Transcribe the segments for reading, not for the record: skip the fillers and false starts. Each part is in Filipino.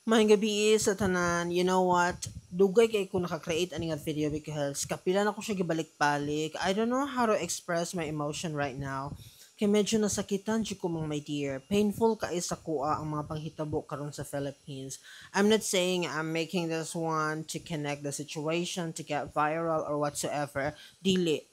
Maayong gabi sa tanan. You know what? Dugay kay ko naka-create ani nga video because kapila na ko siya gibalik-balik. I don't know how to express my emotion right now. Kay medyo nasakitan jud ko mga my dear. Painful kay sa kuha ang mga panghitabo karon sa Philippines. I'm not saying I'm making this one to connect the situation to get viral or whatsoever. Dili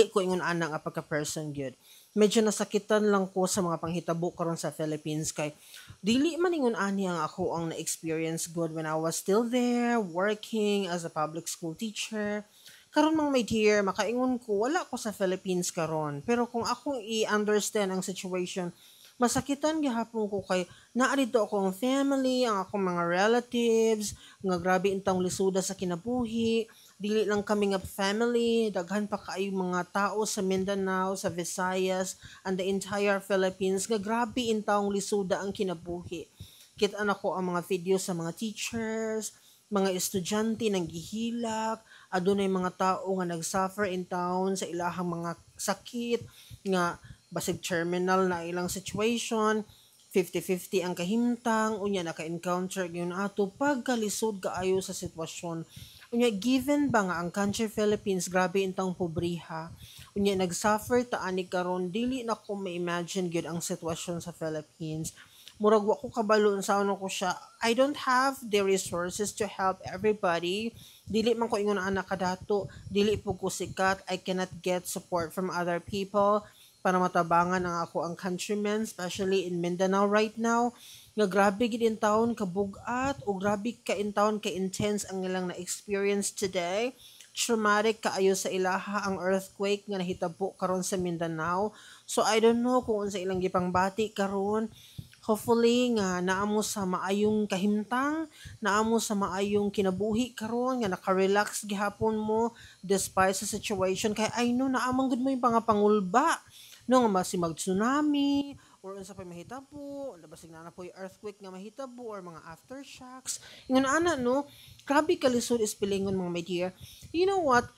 ko ingon ana nga pagka-person gyud. Medyo nasakitan lang ko sa mga panghitabo karon sa Philippines kay dili man ingon ani ang ako ang na-experience good when I was still there working as a public school teacher. Karon mga my dear, makaingon ko wala ko sa Philippines karon. Pero kung ako i-understand ang situation, masakitan gihapon ko kay naa dito akong family, ang akong mga relatives, nga grabe intang lisuda sa kinabuhi. Dili lang kami nga family, daghan pa kaayo mga tao sa Mindanao, sa Visayas, and the entire Philippines nga grabe intawong lisuda ang kinabuhi. Kita na ko ang mga video sa mga teachers, mga estudyante nang gihilak, adunay mga tao nga nagsuffer in town sa ilahang mga sakit nga basig terminal na ilang situation, 50-50 ang kahimtang, unya naka-encounter yun ato pagkalisod kaayo sa sitwasyon. Unya given ba nga ang country Philippines grabe intang pobriha. Unya nagsuffer ta ani karon dili na ko ma-imagine gyud ang sitwasyon sa Philippines. Murag wa ko kabalo sa ano ko siya. I don't have the resources to help everybody. Dili man ko ingon anak kadato, dili po ko sikat. I cannot get support from other people para matabangan ang ako ang countrymen, especially in Mindanao right now nga grabe gid in taon kabugat o grabe ka in taon ka intense ang ilang na experience today. Traumatic kaayo sa ilaha ang earthquake nga nahitabo karon sa Mindanao. So I don't know kung unsa ilang gipangbati karon. Hopefully nga naamo sa maayong kahimtang, naamo sa maayong kinabuhi karon nga naka-relax gihapon mo despite sa situation kay I know naamang gud mo yung pangulba no nga mag tsunami or unsa pa mahitabo, labasig na po yung earthquake nga mahitabo or mga aftershocks. Ingon ana no, grabe kalisod is pilingon mga my dear. You know what?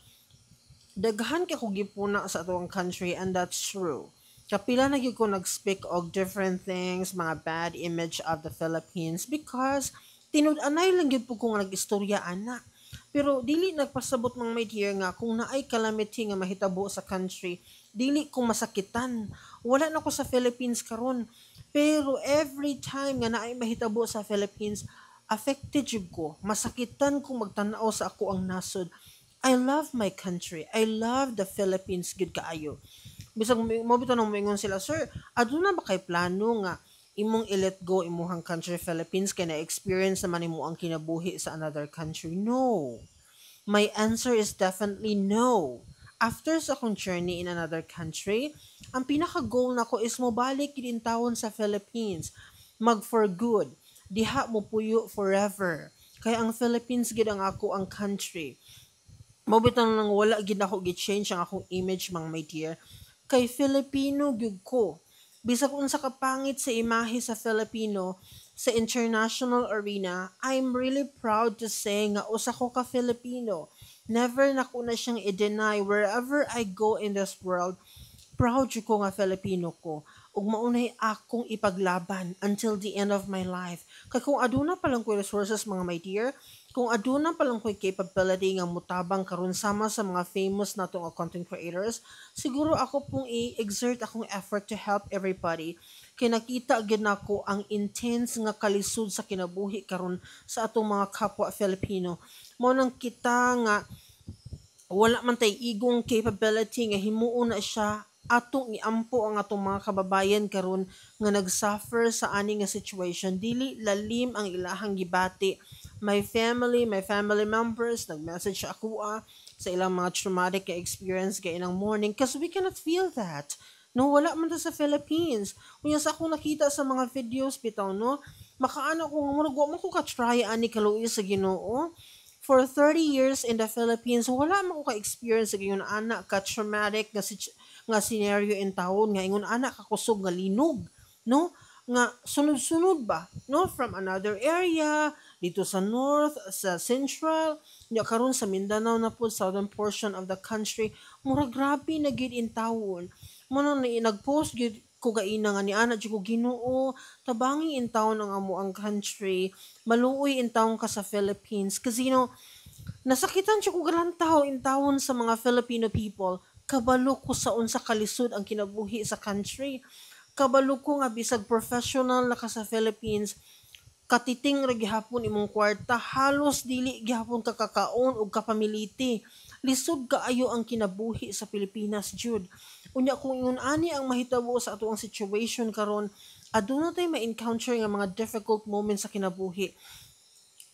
Daghan kay ko gipuna sa atong country and that's true. Kapila na gyud ko nag-speak og different things, mga bad image of the Philippines because tinud-anay lang gyud po ko nga nag-istorya ana. Pero dili nagpasabot mga my dear nga kung naay calamity nga mahitabo sa country, dili ko masakitan. Wala na ko sa Philippines karon. Pero every time nga naay mahitabo sa Philippines, affected jud ko. Masakitan kung magtanaw sa ako ang nasod. I love my country. I love the Philippines gid kaayo. Bisag mo bitaw nang moingon sila, "Sir, aduna ba kay plano nga imong i-let go imuhang country Philippines kay na-experience naman nimo ang kinabuhi sa another country?" No. My answer is definitely no. After sa akong journey in another country, ang pinaka-goal nako is mobalik gid in tawon sa Philippines. Mag for good. Diha mo puyo forever. Kaya ang Philippines gid ang ako ang country. Mabitaw nang wala gid ako gi-change ang akong image mga my dear. Kay Filipino gyud ko. Bisag unsa ka pangit sa imahe sa Filipino sa international arena, I'm really proud to say nga usa ko ka Filipino. Never na ko na siyang i-deny wherever I go in this world. Proud jud ko nga Filipino ko ug maunay akong ipaglaban until the end of my life. Kay kung aduna pa lang ko resources mga my dear, kung aduna pa lang ko'y capability nga mutabang karon sama sa mga famous natong content creators, siguro ako pong i-exert akong effort to help everybody. Kay nakita gid nako ang intense nga kalisod sa kinabuhi karon sa atong mga kapwa Filipino. Mao nang kita nga wala man tay igong capability nga himuo na siya atong iampo ang atong mga kababayan karon nga nagsuffer sa ani nga situation dili lalim ang ilahang gibati. My family members nag-message ako sa ilang mga traumatic ka experience kay inang morning because we cannot feel that. No, wala man ta sa Philippines. Unya sa akong nakita sa mga videos bitaw no, makaano ko murag wa man ko ka try ani kaluoy sa Ginoo. For 30 years in the Philippines, wala man ko ka-experience sa ganyan anak ka traumatic nga scenario in taon nga ingon anak ka kusog nga linog, no? Nga sunod-sunod ba, no? From another area, dito sa north, sa central, nya karon sa Mindanao na po, southern portion of the country, mura grabe na gid in tawon. Mo nang nag-post gid ko gaina nga ni ana jud ko Ginoo, tabangi in town ang amo ang country, maluoy in town ka sa Philippines. Kasi nasakitan siya ko galantaw in town sa mga Filipino people. Kabalo ko sa unsa kalisod ang kinabuhi sa country. Kabalo ko nga bisag professional na ka sa Philippines, katiting ra gihapon imong kwarta, halos dili gihapon ka kakaon og kapamiliti. Lisod kaayo ang kinabuhi sa Pilipinas, Jude. Unya kung ingon ani ang mahitabo sa atuang situation karon, aduna tay ma-encounter nga mga difficult moments sa kinabuhi.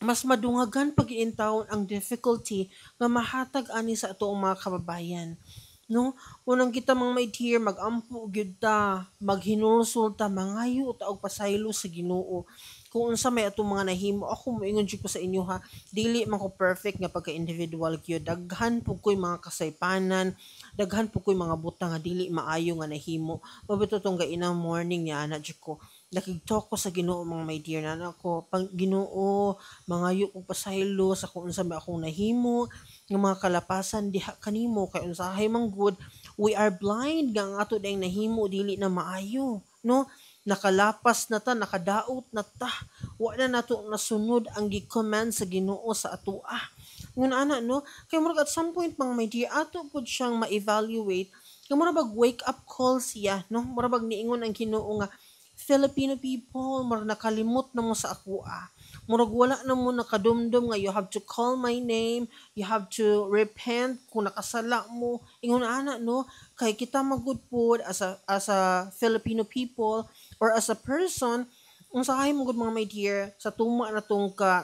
Mas madungagan pag iintawon ang difficulty nga mahatag ani sa atoong mga kababayan. No, unang kita mga may dear, magampo gyud ta, maghinulsol ta, mangayo ta og pasaylo sa Ginoo. Kung unsa may atong mga nahimo, ako moingon jud ko sa inyo ha, dili man ko perfect nga pagka individual gyud. Daghan pug koy mga kasaypanan, daghan pug koy mga butang nga dili maayo nga nahimo. Mabito tong gainang morning niya ana jud ko. Nakigtalk ko sa Ginoo mga my dear na ako, pang Ginoo, mangayo kog pasaylo sa kung unsa may akong nahimo, nga mga kalapasan diha kanimo kay unsahay man good, we are blind nga ang ato dayang nahimo dili na maayo, no? Nakalapas na ta, nakadaot na ta, wa na nato nasunod ang gi-command sa Ginoo sa atoa. Ngun ana no, kay murag at some point mga my dear, ato pud siyang ma-evaluate, kay murag bag wake up call siya, no? Murag bag niingon ang Ginoo nga Filipino people, murag nakalimot na mo sa akoa. Murag wala na mo nakadumdum nga you have to call my name, you have to repent kung nakasala mo. Ingon ana no, kay kita magud pod as a Filipino people or as a person, unsahay mo gud mga my dear sa tuma na tong ka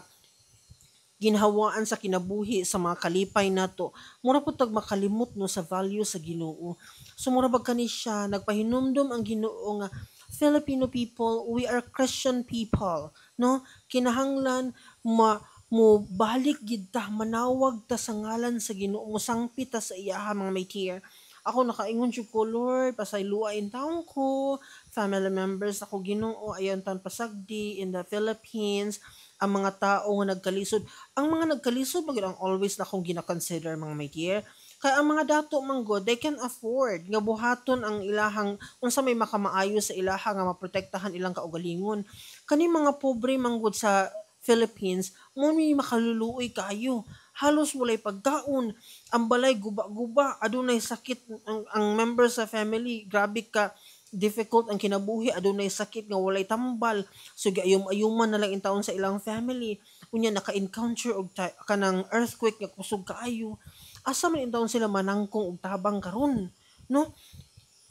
ginhawaan sa kinabuhi sa mga kalipay nato, mura po tag makalimot no sa value sa Ginoo. So mura bag kani siya nagpahinumdum ang Ginoo nga Filipino people, we are Christian people, no? Kinahanglan mo balik gid ta, manawag ta sa ngalan sa Ginoo, mo sangpit ta sa iyaha mga may tier. Ako nakaingon jud ko, Lord, pasayloain taon ko, family members ako Ginoo, ayon tan pasagdi in the Philippines, ang mga tao nga nagkalisod. Ang mga nagkalisod magid ang always na akong gina-consider mga may dear. Kaya ang mga dato manggo, they can afford nga buhaton ang ilahang unsa may makamaayo sa ilaha nga maprotektahan ilang kaugalingon. Kani mga pobre manggod sa Philippines, mo may makaluluoy kayo. Halos walay pagkaon, ang balay guba-guba, adunay sakit ang members sa family, grabe ka difficult ang kinabuhi, adunay sakit nga walay tambal, so giayom-ayuman na lang in taon sa ilang family, unya naka-encounter og kanang earthquake nga kusog kaayo, asa man in taon sila manangkong og tabang karon, no?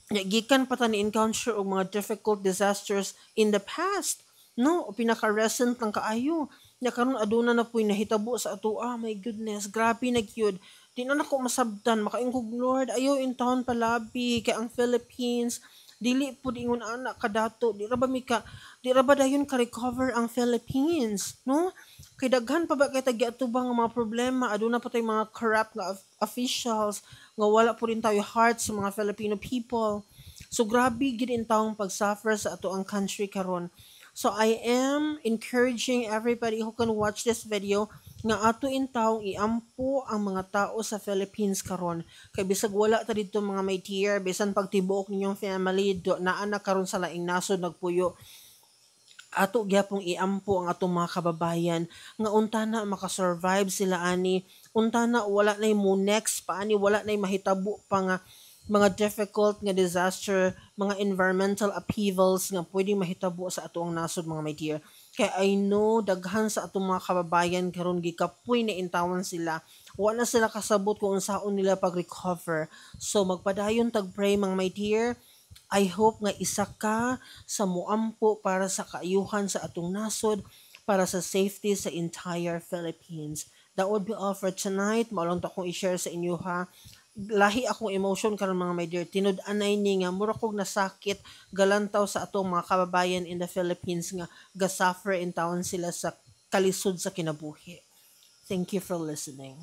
Nya gikan pa ta ni encounter og mga difficult disasters in the past, no? O pinaka-recent lang kaayo, nya karon aduna na po'y nahitabo sa ato, my goodness, grabe na gyud. Di na nako masabtan, makaingkog Lord, ayaw in taon palabi kay ang Philippines dili pud ingon ana kadato, di ra ba dayon ka recover ang Philippines, no? Kay daghan pa ba kay tagiatubang nga mga problema, aduna pa tay mga corrupt nga officials nga wala po rin tayo heart sa mga Filipino people. So grabe gid in taong pagsuffer sa ato ang country karon. So I am encouraging everybody who can watch this video nga ato in taong iampo ang mga tao sa Philippines karon. Kay bisag wala ta didto mga may tier, bisan pagtibuok ninyong family naa na karon sa laing nasod nagpuyo. Ato gyapong iampo ang atong mga kababayan nga unta na makasurvive sila ani, unta na wala nay mo next pa ani, wala nay mahitabo pa nga mga difficult nga disaster, mga environmental upheavals nga pwedeng mahitabo sa ato ang nasod mga my dear. Kaya I know daghan sa atong mga kababayan karon gikapoy na intawan sila. Wa na sila kasabot kung unsaon nila pag-recover. So magpadayon tag-pray mga my dear. I hope nga isa ka sa muampo para sa kaayuhan sa atong nasod, para sa safety sa entire Philippines. That would be all for tonight. Maalong ta kong i-share sa inyo ha. Lahi akong emotion karon mga my dear, tinud-anay ni nga mura kog nasakit galantaw sa atong mga kababayan in the Philippines nga gasuffer in taon sila sa kalisod sa kinabuhi. Thank you for listening.